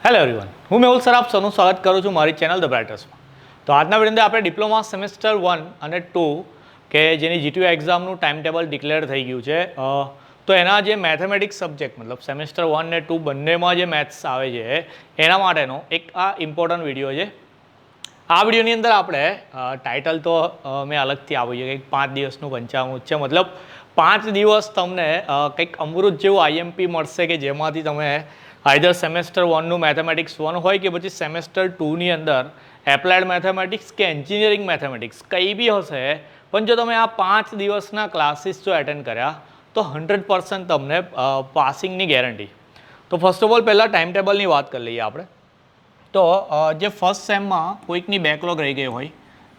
Hello everyone, હું મેહુલ સરાફ સૌનું સ્વાગત કરું છું મારી ચેનલ ધ બ્રાઇટર્સમાં. તો આજના વિડીયોની અંદર આપણે ડિપ્લોમા સેમેસ્ટર 1 અને 2 કે જેની જીટીયુ એક્ઝામનું ટાઈમ ટેબલ ડિક્લેર થઈ ગયું છે. તો એના જે મેથેમેટિક્સ સબ્જેક્ટ મતલબ સેમેસ્ટર 1 ને 2 બંનેમાં જે મેથ્સ આવે છે એના માટેનો એક આ ઇમ્પોર્ટન્ટ વિડીયો છે. આ વિડીયોની અંદર આપણે ટાઇટલ તો મેં અલગથી આવ્યું છે, કંઈક 5 દિવસનું પંચામૃત છે. મતલબ 5 દિવસ તમને કંઈક અમૃત જેવું આઈએમપી મળશે કે જેમાંથી તમે આઈધર સેમેસ્ટર 1નું મેથેમેટિક્સ 1 હોય કે પછી સેમેસ્ટર 2ની અંદર એપ્લાઇડ મેથેમેટિક્સ કે એન્જિનિયરિંગ મેથેમેટિક્સ કંઈ બી હશે, પણ જો તમે આ 5 દિવસના ક્લાસીસ જો એટેન્ડ કર્યા તો 100% તમને પાસિંગની ગેરંટી. તો ફર્સ્ટ ઓફ ઓલ પહેલાં ટાઈમ ટેબલની વાત કરી લઈએ આપણે. તો જે ફર્સ્ટ સેમમાં કોઈકની બેકલોગ રહી ગઈ હોય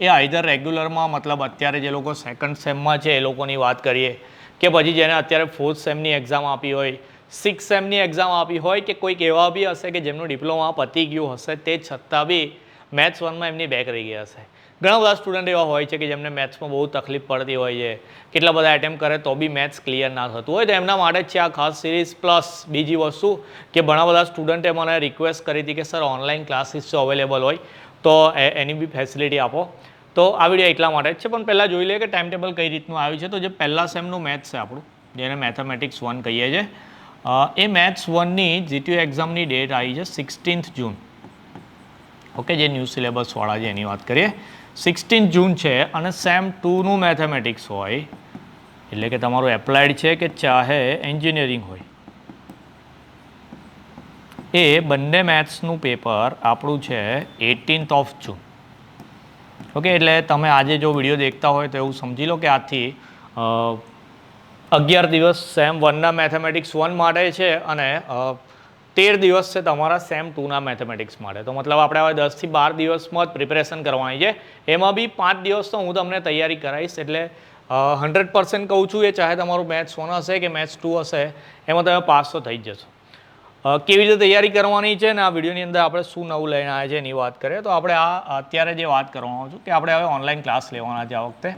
એ આઈધર રેગ્યુલરમાં મતલબ અત્યારે જે લોકો સેકન્ડ સેમમાં છે એ લોકોની વાત કરીએ કે પછી જેને અત્યારે ફોર્થ સેમની એક્ઝામ આપી હોય, સિક્સ સેમની એક્ઝામ આપી હોય કે કોઈક એવા બી હશે કે જેમનું ડિપ્લોમા પતી ગયું હશે તે છતાં બી મેથ્સ 1માં એમની બેક રહી ગયા હશે. ઘણા બધા સ્ટુડન્ટ એવા હોય છે કે જેમને મેથ્સમાં બહુ તકલીફ પડતી હોય છે, કેટલા બધા એટેમ્પ કરે તો બી મેથ્સ ક્લિયર ના થતું હોય, તો એમના માટે જ છે આ ખાસ સિરીઝ. પ્લસ બીજી વસ્તુ કે ઘણા બધા સ્ટુડન્ટે મને રિક્વેસ્ટ કરી હતી કે સર ઓનલાઈન ક્લાસીસ જો અવેલેબલ હોય તો એની બી ફેસિલિટી આપો. તો આ વિડીયો એટલા માટે જ છે. પણ પહેલાં જોઈ લઈએ કે ટાઈમ ટેબલ કઈ રીતનું આવ્યું છે. તો જે પહેલા સેમનું મેથ્સ છે આપણું, જેને મેથેમેટિક્સ 1 કહીએ છીએ, એ મેથ્સ 1ની જીટીયુ એક્ઝામની ડેટ આવી છે 16th જૂન. ઓકે, જે ન્યૂ સિલેબસવાળા છે એની વાત કરીએ, 16th જૂન છે. અને સેમ 2નું મેથેમેટિક્સ હોય એટલે કે તમારું એપ્લાઇડ છે કે ચાહે એન્જિનિયરિંગ હોય, એ બંને મેથ્સનું પેપર આપણું છે 18th of જૂન. ઓકે, એટલે તમે આજે જો વિડીયો દેખતા હોય તો એવું સમજી લો કે આજથી 11 દિવસ સેમ 1ના મેથેમેટિક્સ 1 માટે છે અને 13 દિવસ છે તમારા સેમ 2ના મેથેમેટિક્સ માટે. તો મતલબ આપણે હવે 10થી 12 દિવસમાં જ પ્રિપેરેશન કરવાની છે. એમાં બી 5 દિવસ તો હું તમને તૈયારી કરાવીશ. એટલે 100% કહું છું, એ ચાહે તમારું મેથ્સ 1 હશે કે મેથ્સ 2 હશે, એમાં તમે પાસ તો થઈ જ જશો. કેવી રીતે તૈયારી કરવાની છે ને આ વિડીયોની અંદર આપણે શું નવું લઈને આવ્યા છે એની વાત કરીએ તો આપણે અત્યારે જે વાત કરવાનું છું કે આપણે હવે ઓનલાઈન ક્લાસ લેવાના છે આ વખતે.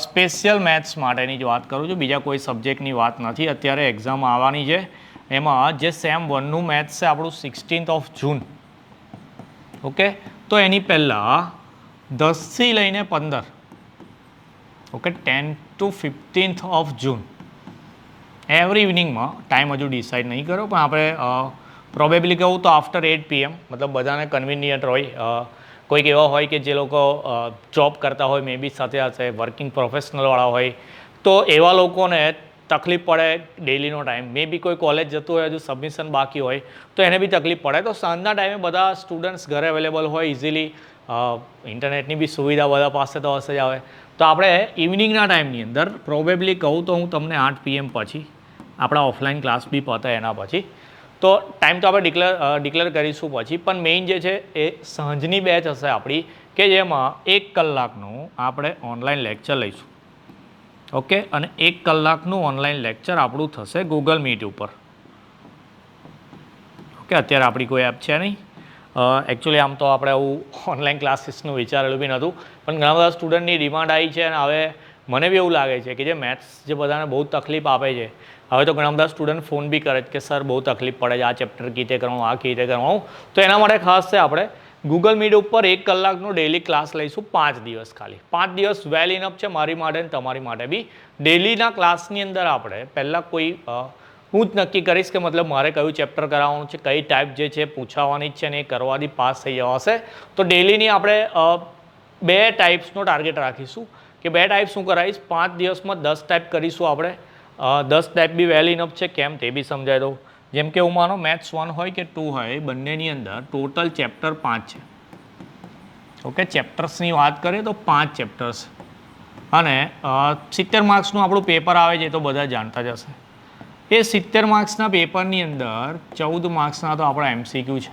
સ્પેશિયલ મેથ્સ માટેની જ વાત કરું છું, બીજા કોઈ સબ્જેક્ટની વાત નથી. અત્યારે એક્ઝામ આવવાની છે એમાં જે સેમ 1નું મેથ્સ છે આપણું 16th of જૂન. ઓકે, તો એની પહેલાં 10થી લઈને 15, okay, 10 to 15th of June every ઇવનિંગમાં, ટાઈમ હજુ ડિસાઇડ નહીં કર્યો પણ આપણે પ્રોબેબલી કહું તો આફ્ટર 8 PM, મતલબ બધાને કન્વિનિયન્ટ હોય. કોઈક એવા હોય કે જે લોકો જોબ કરતા હોય, મે બી સાથે સાથે વર્કિંગ પ્રોફેશનલવાળા હોય, તો એવા લોકોને તકલીફ પડે ડેલીનો ટાઈમ. મે બી કોઈ કોલેજ જતું હોય, હજુ સબમિશન બાકી હોય તો એને બી તકલીફ પડે. તો સાંજના ટાઈમે બધા સ્ટુડન્ટ્સ ઘરે અવેલેબલ હોય, ઇઝીલી ઇન્ટરનેટની બી સુવિધા બધા પાસે તો હશે જ આવે. તો આપણે ઇવનિંગના ટાઈમની અંદર પ્રોબેબલી કહું તો હું તમને 8 PM પછી આપણા ઓફલાઈન ક્લાસ બી પતે એના પછી, તો ટાઈમ તો આપણે ડિક્લેર કરીશું પછી. પણ મેઇન જે છે એ સાંજની બેચ હશે આપણી કે જેમાં 1 કલાકનું આપણે ઓનલાઈન લેક્ચર લઈશું. ઓકે, અને 1 કલાકનું ઓનલાઈન લેક્ચર આપણું થશે ગૂગલ મીટ ઉપર. ઓકે, અત્યારે આપણી કોઈ એપ છે નહીં. એકચ્યુઅલી આમ તો આપણે આવું ઓનલાઈન ક્લાસીસનું વિચારેલું બી નહોતું, પણ ઘણા બધા સ્ટુડન્ટની ડિમાન્ડ આવી છે અને હવે મને બી એવું લાગે છે કે જે મેથ્સ જે બધાને બહુ તકલીફ આપે છે, હવે તો ઘણા બધા સ્ટુડન્ટ ફોન બી કરે છે કે સર બહુ તકલીફ પડે છે, આ ચેપ્ટર કઈ રીતે કરવાનું, આ કઈ રીતે કરવાનું. તો એના માટે ખાસ છે આપણે ગૂગલ મીટ ઉપર 1 કલાકનો ડેલી ક્લાસ લઈશું 5 દિવસ ખાલી. 5 દિવસ વેલ ઇનફ છે મારી માટે અને તમારી માટે બી. ડેલીના ક્લાસની અંદર આપણે પહેલાં હું જ નક્કી કરીશ કે મતલબ મારે કયું ચેપ્ટર કરાવવાનું છે, કઈ ટાઈપ જે છે પૂછાવાની જ છે ને એ કરવાથી પાસ થઈ જવાશે. તો ડેલીની આપણે 2 ટાઈપ્સનો ટાર્ગેટ રાખીશું કે 2 ટાઈપ શું કરાવીશ, 5 દિવસમાં 10 ટાઈપ કરીશું આપણે. 10 ટાઈપ બી વેલ ઇનફ છે કેમ તે બી સમજાવી દઉં. જેમ કે હું માનો મેથ્સ 1 હોય કે 2 હોય, બંનેની અંદર ટોટલ ચેપ્ટર 5 છે. ઓકે, ચેપ્ટર્સની વાત કરીએ તો 5 ચેપ્ટર્સ અને 70 માર્ક્સનું આપણું પેપર આવે છે, તો બધા જાણતા જ હશે. એ 70 માર્ક્સના પેપરની અંદર 14 માર્ક્સના તો આપણા MCQ છે.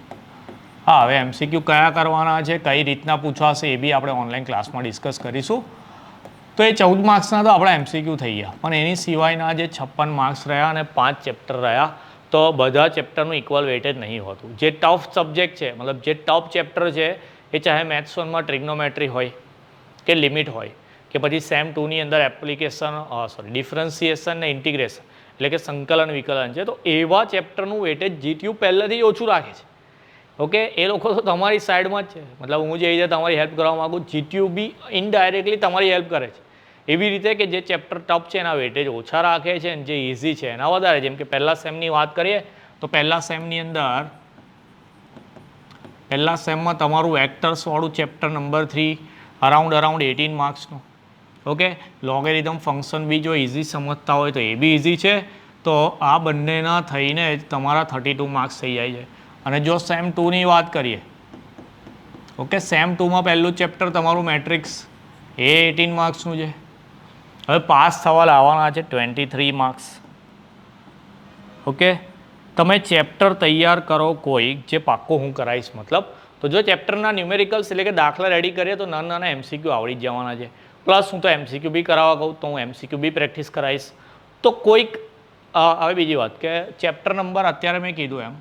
હા, હવે MCQ કયા કરવાના છે, કઈ રીતના પૂછવાશે એ બી આપણે ઓનલાઈન ક્લાસમાં ડિસ્કસ કરીશું. તો એ 14 માર્ક્સના તો આપણા MCQ થઈ ગયા, પણ એની સિવાયના જે 56 માર્ક્સ રહ્યા અને 5 ચેપ્ટર રહ્યા, તો બધા ચેપ્ટરનું ઇક્વલ વેટેજ નહીં હોતું. જે ટફ સબ્જેક્ટ છે, મતલબ જે ટફ ચેપ્ટર છે, એ ચાહે મેથ્સ 1માં ટ્રિગ્નોમેટ્રી હોય કે લિમિટ હોય કે પછી સેમ 2ની અંદર ડિફરન્સિએશન ને ઇન્ટિગ્રેશન એટલે કે સંકલન વિકલન છે, તો એવા ચેપ્ટરનું વેટેજ જીટીયુ પહેલેથી જ ઓછું રાખે છે. ઓકે, એ લોકો તો તમારી સાઈડમાં જ છે. મતલબ હું જે રીતે તમારી હેલ્પ કરવા માગું, જીટીયુ બી ઇનડાયરેક્ટલી તમારી હેલ્પ કરે છે. એવી રીતે કે જે ચેપ્ટર ટફ છે એના વેટેજ ઓછા રાખે છે અને જે ઇઝી છે એના વધારે. જેમ કે પહેલા સેમની વાત કરીએ તો પહેલા સેમની અંદર પહેલા સેમમાં તમારું વેક્ટર્સવાળું ચેપ્ટર નંબર 3 અરાઉન્ડ 18 માર્ક્સનું. ઓકે, લોગેરિધમ ફંક્શન બી જો ઇઝી સમજતા હોય તો એ બી ઇઝી છે. તો આ બંનેના થઈને જ તમારા 32 માર્ક્સ થઈ જાય છે. અને જો સેમ 2ની વાત કરીએ, ઓકે, સેમ 2માં પહેલું ચેપ્ટર તમારું મેટ્રિક્સ, એ 18 માર્ક્સનું છે. હવે પાસ થવા લાવવાના છે 23 માર્ક્સ. ઓકે, તમે ચેપ્ટર તૈયાર કરો કોઈ, જે પાક્કો હું કરાવીશ. મતલબ તો જો ચેપ્ટરના ન્યુમેરિકલ્સ એટલે કે દાખલા રેડી કરીએ તો નાના નાના એમસીક્યુ આવડી જ જવાના છે. પ્લસ હું તો એમસીક્યુ બી કરાવવા કહું તો હું એમસીક્યુ બી પ્રેક્ટિસ કરાવીશ. તો કોઈક હવે બીજી વાત કે ચેપ્ટર નંબર અત્યારે મેં કીધું એમ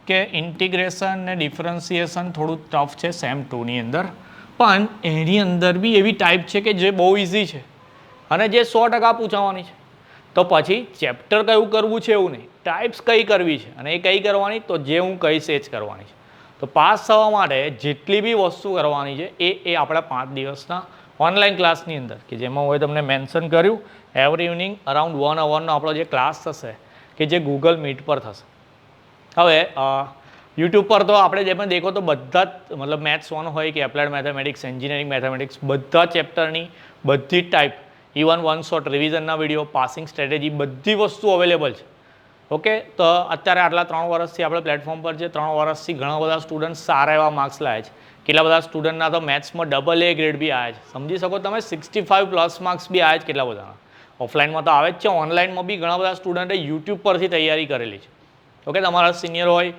કે ઇન્ટિગ્રેશન ને ડિફરન્સિએશન થોડું ટફ છે સેમ 2ની અંદર, પણ એની અંદર બી એવી ટાઈપ છે કે જે બહુ ઇઝી છે અને જે 100% પૂછાવાની છે. તો પછી ચેપ્ટર કયું કરવું છે એવું નહીં, ટાઈપ્સ કઈ કરવી છે અને એ કઈ કરવાની, તો જે હું કહીશ એ જ કરવાની છે. તો પાસ થવા માટે જેટલી બી વસ્તુ કરવાની છે એ આપણા 5 દિવસના ઓનલાઈન ક્લાસની અંદર, કે જેમાં હું તમને મેન્શન કર્યું એવરી ઇવનિંગ અરાઉન્ડ 1 અવરનો આપણો જે ક્લાસ થશે કે જે ગૂગલ મીટ પર થશે. હવે યુટ્યુબ પર તો આપણે જે પણ દેખો તો બધા જ, મતલબ મેથ્સ 1 હોય કે એપ્લાઇડ મેથેમેટિક્સ, એન્જિનિયરિંગ મેથેમેટિક્સ, બધા ચેપ્ટરની બધી જ ટાઈપ, ઇવન 1 શોટ રિવિઝનના વિડીયો, પાસિંગ સ્ટ્રેટેજી, બધી વસ્તુ અવેલેબલ છે. ઓકે, તો અત્યારે આટલા 3 વર્ષથી આપણે પ્લેટફોર્મ પર છે. 3 વર્ષથી ઘણા બધા સ્ટુડન્ટ સારા એવા માર્ક્સ લાવે છે. કેટલા બધા સ્ટુડન્ટના તો મેથ્સમાં AA ગ્રેડ બી આવે છે. સમજી શકો તમે, 65+ માર્ક્સ બી આવે છે કેટલા બધાના. ઓફલાઈનમાં તો આવે જ છે, ઓનલાઈનમાં બી ઘણા બધા સ્ટુડન્ટે યુટ્યુબ પરથી તૈયારી કરેલી છે. ઓકે, તમારા સિનિયર હોય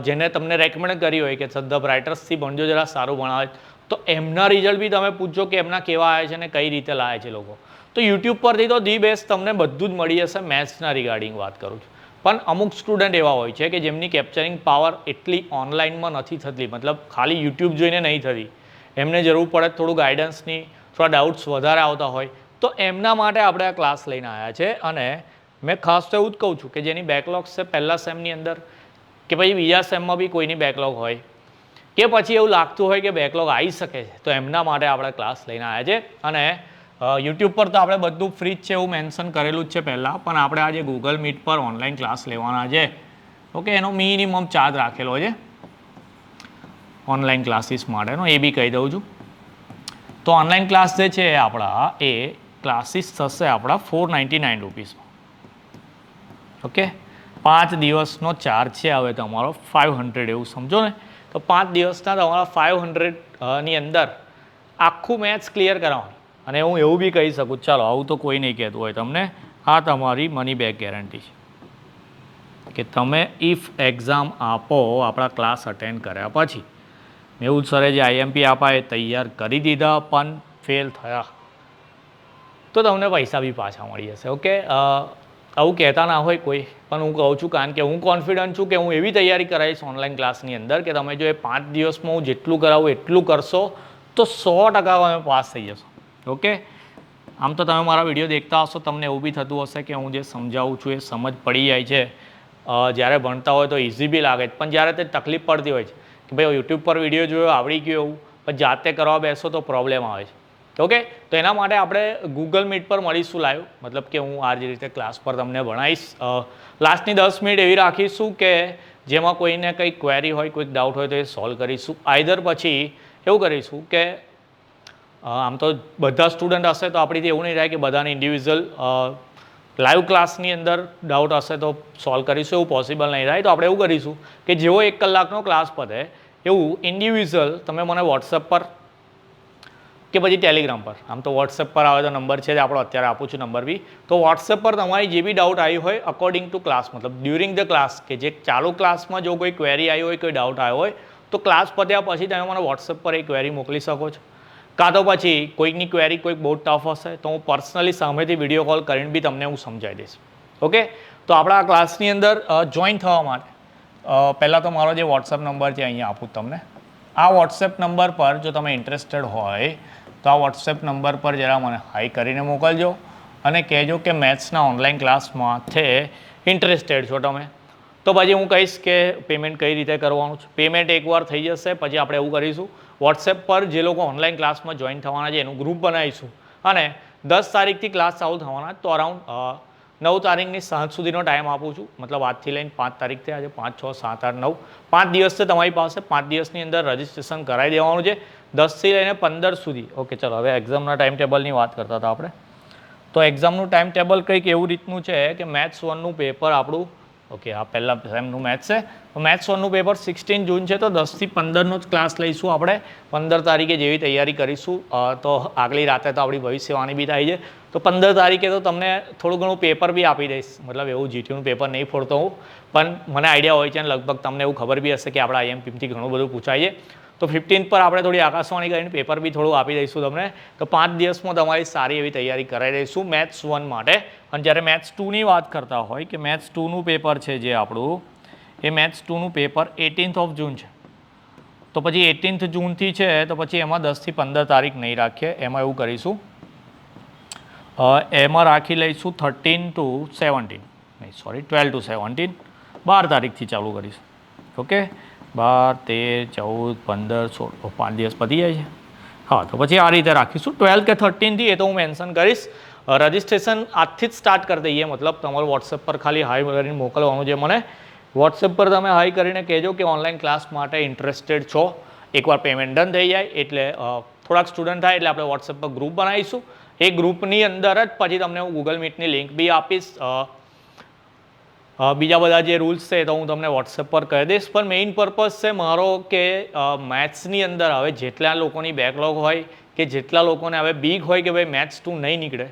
જેને તમને રેકમેન્ડ કરી હોય કે ધ બ્રાઇટર્સથી ભણજો, જરા સારું ભણાવે, તો એમના રિઝલ્ટ બી તમે પૂછજો કે એમના કેવા આવે છે અને કઈ રીતે લાવે છે લોકો. તો યુટ્યુબ પરથી તો ધી બેસ્ટ તમને બધું જ મળી જશે. મેથ્સના રિગાર્ડિંગ વાત કરું છું. પણ અમુક સ્ટુડન્ટ એવા હોય છે કે જેમની કેપ્ચરિંગ પાવર એટલી ઓનલાઈનમાં નથી થતી, મતલબ ખાલી યુટ્યુબ જોઈને નહીં થતી, એમને જરૂર પડે થોડું ગાઈડન્સની, થોડા ડાઉટ્સ વધારે આવતા હોય, તો એમના માટે આપણે આ ક્લાસ લઈને આવ્યા છે. અને મેં ખાસ તો એવું જ કહું છું કે જેની બેકલોગ્સ છે પહેલા સેમની અંદર, કે પછી બીજા સેમમાં બી કોઈની બેકલોગ હોય, કે પછી એવું લાગતું હોય કે બેકલોગ આવી શકે છે, તો એમના માટે આપણે ક્લાસ લઈને આવ્યા છે. અને યુટ્યુબ પર તો આપણે બધું ફ્રી જ છે એવું મેન્શન કરેલું જ છે પહેલાં, પણ આપણે આજે ગૂગલ મીટ પર ઓનલાઈન ક્લાસ લેવાના છે. ઓકે, એનો મિનિમમ ચાર્જ રાખેલો છે ઓનલાઈન ક્લાસીસ માટેનો, એ બી કહી દઉં છું. તો ઓનલાઈન ક્લાસ જે છે આપણા, એ ક્લાસીસ થશે આપણા 499 રૂપીસમાં. ઓકે, 5 દિવસનો ચાર્જ છે હવે તમારો 500 એવું સમજો ને. તો 5 દિવસના તમારા 500ની અંદર આખું મેથ્સ ક્લિયર કરાવવાનું. અને હું એવું બી કહી શકું, ચાલો આવું તો કોઈ નહીં કહેતું હોય તમને, આ તમારી મની બેક ગેરંટી છે કે તમે ઇફ એક્ઝામ આપો આપણા ક્લાસ અટેન્ડ કર્યા પછી, મેહુલ સરે જે આઈએમપી આપા એ તૈયાર કરી દીધા પણ ફેલ થયા, તો તમને પૈસા બી પાછા મળી જશે. ઓકે, આવું કહેતા ના હોય કોઈ, પણ હું કહું છું કારણ કે હું કોન્ફિડન્ટ છું કે હું એવી તૈયારી કરાવીશ ઓનલાઈન ક્લાસની અંદર કે તમે જો એ 5 દિવસમાં હું જેટલું કરાવું એટલું કરશો તો 100% તમે પાસ થઈ જશો. ઓકે, આમ તો તમે મારા વિડીયો દેખતા હશો, તમને એવું બી થતું હશે કે હું જે સમજાવું છું એ સમજ પડી જાય છે. જ્યારે ભણતા હોય તો ઇઝી બી લાગે છે, પણ જ્યારે તે તકલીફ પડતી હોય છે કે ભાઈ યુટ્યુબ પર વિડીયો જોયો આવડી ગયો એવું, પણ જાતે કરવા બેસો તો પ્રોબ્લેમ આવે છે. ઓકે, તો એના માટે આપણે ગૂગલ મીટ પર મળીશું લાઈવ, મતલબ કે હું આ જ રીતે ક્લાસ પર તમને ભણાવીશ. લાસ્ટની 10 મિનિટ એવી રાખીશું કે જેમાં કોઈને કંઈ ક્વેરી હોય, કોઈક ડાઉટ હોય તો એ સોલ્વ કરીશું. આઈધર પછી એવું કરીશું કે આમ તો બધા સ્ટુડન્ટ હશે તો આપણીથી એવું નહીં થાય કે બધાને ઇન્ડિવિજ્યુઅલ લાઈવ ક્લાસની અંદર ડાઉટ હશે તો સોલ્વ કરીશું, એવું પોસિબલ નહીં થાય. તો આપણે એવું કરીશું કે જેવો 1 કલાકનો ક્લાસ પતે એવું ઇન્ડિવિજ્યુઅલ તમે મને વોટ્સએપ પર કે પછી ટેલિગ્રામ પર, આમ તો વોટ્સએપ પર આવે તો નંબર છે આપણો, અત્યારે આપું છું નંબર બી, તો વોટ્સએપ પર તમારી જે બી ડાઉટ આવી હોય અકોર્ડિંગ ટુ ક્લાસ, મતલબ ડ્યુરિંગ ધ ક્લાસ, કે જે ચાલુ ક્લાસમાં જો કોઈ ક્વેરી આવી હોય, કોઈ ડાઉટ આવ્યો હોય, તો ક્લાસ પત્યા પછી તમે મને વોટ્સએપ પર એ ક્વેરી મોકલી શકો છો. કાં તો પછી કોઈકની ક્વેરી કોઈક બહુ ટફ હશે તો હું પર્સનલી સામેથી વિડીયો કોલ કરીને બી તમને હું સમજાવી દઈશ. ઓકે, તો આપણા આ ક્લાસની અંદર જોઈન થવા માટે પહેલાં તો મારો જે વોટ્સએપ નંબર છે અહીંયા આપું તમને. આ વોટ્સએપ નંબર પર જો તમે ઇન્ટરેસ્ટેડ હોય તો આ વોટ્સએપ નંબર પર જરા મને હાઈ કરીને મોકલજો અને કહેજો કે મેથ્સના ઓનલાઈન ક્લાસમાં ઇન્ટરેસ્ટેડ છો તમે. તો પછી હું કહીશ કે પેમેન્ટ કઈ રીતે કરવાનું છે. પેમેન્ટ એકવાર થઈ જશે પછી આપણે એવું કરીશું, વોટ્સએપ પર જે લોકો ઓનલાઈન ક્લાસમાં જોઈન થવાના છે એનું ગ્રુપ બનાવીશું અને 10 તારીખથી ક્લાસ ચાલુ થવાના, તો અરાઉન્ડ 9 તારીખની સાંજ સુધીનો ટાઈમ આપું છું. મતલબ આજથી લઈને 5 તારીખથી, આજે 5, 6, 7, 8, 9 5 દિવસ છે તમારી પાસે. 5 દિવસની અંદર રજિસ્ટ્રેશન કરાવી દેવાનું છે 10થી લઈને 15 સુધી. ઓકે, ચલો હવે એક્ઝામના ટાઈમ ટેબલની વાત કરતા હતા આપણે. તો એક્ઝામનું ટાઈમ ટેબલ કંઈક એવું રીતનું છે કે મેથ્સ 1નું પેપર આપણું, ઓકે આ પહેલાં સેમનું મેથ્સ છે, તો મેથ્સ 1નું પેપર 16 જૂન છે, તો 10થી 15નો જ ક્લાસ લઈશું આપણે. 15 તારીખે જેવી તૈયારી કરીશું તો આગલી રાતે તો આપણી ભવિષ્યવાણી બી થાય છે, તો 15 તારીખે તો તમને થોડું ઘણું પેપર બી આપી દઈશ. મતલબ એવું જીટીયુનું પેપર નહીં ફોડતો હું, પણ મને આઈડિયા હોય છે અને લગભગ તમને એવું ખબર બી હશે કે આપણા આઈએમપીથી ઘણું બધું પૂછાય છે. તો 15 પર આપણે થોડી આકાશવાણી કરીને પેપર બી થોડું આપી દઈશું તમને. તો 5 દિવસમાં તમારી સારી એવી તૈયારી કરાવી દઈશું મેથ્સ 1 માટે. અને જ્યારે મેથ્સ 2ની વાત કરતા હોય કે મેથ્સ 2નું પેપર છે જે આપણું, એ મેથ્સ 2નું પેપર 18th ઓફ જૂન છે. તો પછી 18th જૂનથી છે, તો પછી એમાં 10થી 15 તારીખ નહીં રાખીએ, એમાં એવું કરીશું, એમાં રાખી લઈશું 13 to 17, નહીં સોરી 12 to 17, 12 તારીખથી ચાલુ કરીશું. ઓકે, 12, 13, 14, 15, 16, 5 દિવસ પતી જાય છે. હા, તો પછી આ રીતે રાખીશું 12 કે 13થી, એ તો હું મેન્શન કરીશ. રજિસ્ટ્રેશન આજથી જ સ્ટાર્ટ કરી દઈએ, મતલબ તમારું વોટ્સએપ પર ખાલી હાઈ કરીને મોકલવાનું છે મને. વોટ્સએપ પર તમે હાઈ કરીને કહેજો કે ઓનલાઈન ક્લાસ માટે ઇન્ટરેસ્ટેડ છો. એકવાર પેમેન્ટ ડન થઈ જાય એટલે થોડાક સ્ટુડન્ટ થાય એટલે આપણે વોટ્સએપ પર ગ્રુપ બનાવીશું. એ ગ્રુપની અંદર જ પછી તમને હું ગૂગલ મીટની લિંક બી આપીશ. બીજા બધા જે રૂલ્સ છે તો હું તમને વોટ્સએપ પર કહી દઈશ. પણ મેઇન પર્પઝ છે મારો કે મેથ્સની અંદર હવે જેટલા લોકોની બેકલોગ હોય કે જેટલા લોકોને હવે બીક હોય કે ભાઈ મેથ્સ 2 નહીં નીકળે,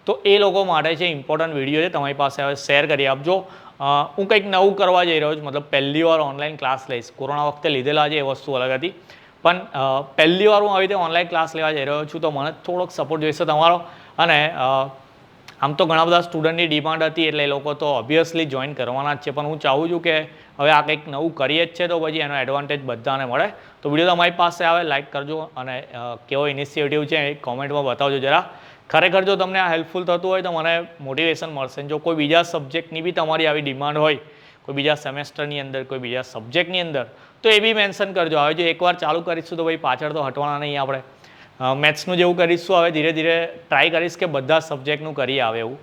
તો એ લોકો માટે છે ઇમ્પોર્ટન્ટ વિડીયો છે, તમારી પાસે હવે શેર કરી આપજો. હું કંઈક નવું કરવા જઈ રહ્યો છું, મતલબ પહેલી વાર ઓનલાઈન ક્લાસ લઈશ. કોરોના વખતે લીધેલા છે એ વસ્તુ અલગ હતી, પણ પહેલી વાર હું આવી રીતે ઓનલાઈન ક્લાસ લેવા જઈ રહ્યો છું, તો મને થોડોક સપોર્ટ જોઈશે તમારો. અને આમ તો ઘણા બધા સ્ટુડન્ટની ડિમાન્ડ હતી એટલે એ લોકો તો ઓબ્વિયસલી જોઈન કરવાના જ છે, પણ હું ચાહું છું કે હવે આ કંઈક નવું કરીએ જ છે તો પછી એનો એડવાન્ટેજ બધાને મળે. તો વિડીયો તમારી પાસે આવે લાઇક કરજો અને કેવો ઇનિશિયેટિવ છે એ કોમેન્ટમાં બતાવજો જરા. ખરેખર જો તમને આ હેલ્પફુલ થતું હોય તો મને મોટિવેશન મળશે. જો કોઈ બીજા સબ્જેક્ટની બી તમારી આવી ડિમાન્ડ હોય, કોઈ બીજા સેમેસ્ટરની અંદર, કોઈ બીજા સબ્જેક્ટની અંદર, તો એ બી મેન્શન કરજો. હવે જો એકવાર ચાલુ કરીશું તો ભાઈ પાછળ તો હટવાના નહીં આપણે. મેથ્સનું જેવું કરીશું હવે ધીરે ધીરે ટ્રાય કરીશ કે બધા સબ્જેક્ટનું કરી આવે એવું.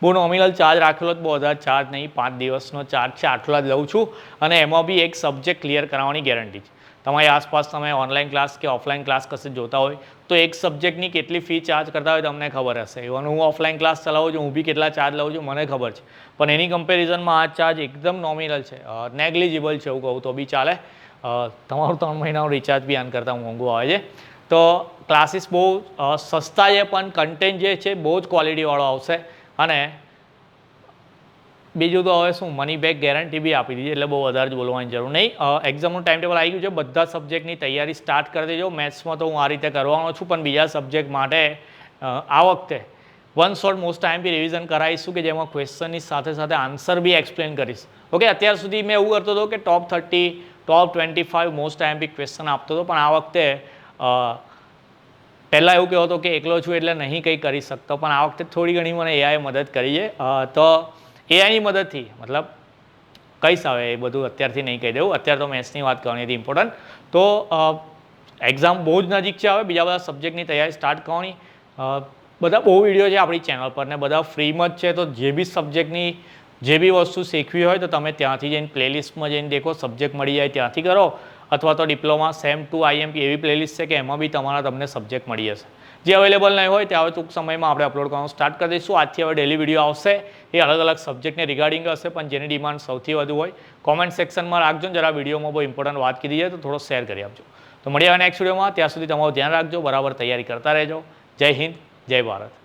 બહુ નોમિનલ ચાર્જ રાખેલો જ, બહુ વધારે ચાર્જ નહીં, 5 દિવસનો ચાર્જ છે, આટલા જ લઉં છું. અને એમાં બી એક સબ્જેક્ટ ક્લિયર કરાવવાની ગેરંટી છે. તમારી આસપાસ તમે ઓનલાઈન ક્લાસ કે ઓફલાઈન ક્લાસ કશે જોતા હોય તો એક સબ્જેક્ટની કેટલી ફી ચાર્જ કરતા હોય તમને ખબર હશે. ઇવન હું ઓફલાઈન ક્લાસ ચલાવું છું, હું બી કેટલા ચાર્જ લઉં છું મને ખબર છે, પણ એની કમ્પેરિઝનમાં આ ચાર્જ એકદમ નોમિનલ છે, નેગ્લિજિબલ છે એવું કહું તો બી ચાલે. તમારું 3 મહિનાનું રિચાર્જ બી આન કરતાં મોંઘું આવે છે. તો ક્લાસીસ બહુ સસ્તા છે, પણ કન્ટેન્ટ જે છે બહુ જ ક્વોલિટીવાળો આવશે. અને બીજું તો હવે શું, મની બેક ગેરંટી બી આપી દીધી, એટલે બહુ વધારે જ બોલવાની જરૂર નહીં. એક્ઝામનું ટાઈમ ટેબલ આવી ગયું છે, બધા સબ્જેક્ટની તૈયારી સ્ટાર્ટ કરી દેજો. મેથ્સમાં તો હું આ રીતે કરવાનો છું, પણ બીજા સબ્જેક્ટ માટે આ વખતે વન શોટ મોસ્ટ ટાઈમ બી રિવિઝન કરાવીશું કે જેમાં ક્વેશ્ચનની સાથે સાથે આન્સર બી એક્સપ્લેન કરીશ. ઓકે, અત્યાર સુધી મેં એવું કરતો હતો કે ટોપ 30, ટોપ 25 મોસ્ટ ટાઈમ બી ક્વેશ્ચન આપતો હતો, પણ આ વખતે પહેલાં એવું કહેતો હતો કે એકલો છું એટલે નહીં કંઈ કરી શકતો, પણ આ વખતે થોડી ઘણી મને એઆઈએ મદદ કરી છે. તો એઆઈની મદદથી મતલબ કહીશ, હવે એ બધું અત્યારથી નહીં કહી દઉં, અત્યારે તો મેથ્સની વાત કરવાની હતી ઇમ્પોર્ટન્ટ. તો એક્ઝામ બહુ જ નજીક છે, હવે બીજા બધા સબ્જેક્ટની તૈયારી સ્ટાર્ટ કરવાની. બધા બહુ વિડીયો છે આપણી ચેનલ પર ને બધા ફ્રીમાં જ છે, તો જે બી સબ્જેક્ટની જે બી વસ્તુ શીખવી હોય તો તમે ત્યાંથી જઈને પ્લેલિસ્ટમાં જઈને દેખો, સબ્જેક્ટ મળી જાય ત્યાંથી કરો. અથવા તો ડિપ્લોમા સેમ 2 આઈએમપી એવી પ્લેલિસ્ટ છે કે એમાં બી તમને સબ્જેક્ટ મળી જશે. જે અવેલેબલ નહીં હોય તે હવે ટૂંક સમયમાં આપણે અપલોડ કરવાનું સ્ટાર્ટ કરી દઈશું. આજથી હવે ડેલી વિડીયો આવશે, એ અલગ અલગ સબ્જેક્ટને રિગાર્ડિંગ હશે, પણ જેની ડિમાન્ડ સૌથી વધુ હોય કોમેન્ટ સેક્શનમાં રાખજો. જરા વિડીયોમાં બહુ ઇમ્પોર્ટન્ટ વાત કીધી છે તો થોડો શેર કરી આપજો. તો મળીએ હવે નેક્સ્ટ વિડીયોમાં, ત્યાં સુધી તમારું ધ્યાન રાખજો, બરાબર તૈયારી કરતા રહેજો. જય હિન્દ, જય ભારત.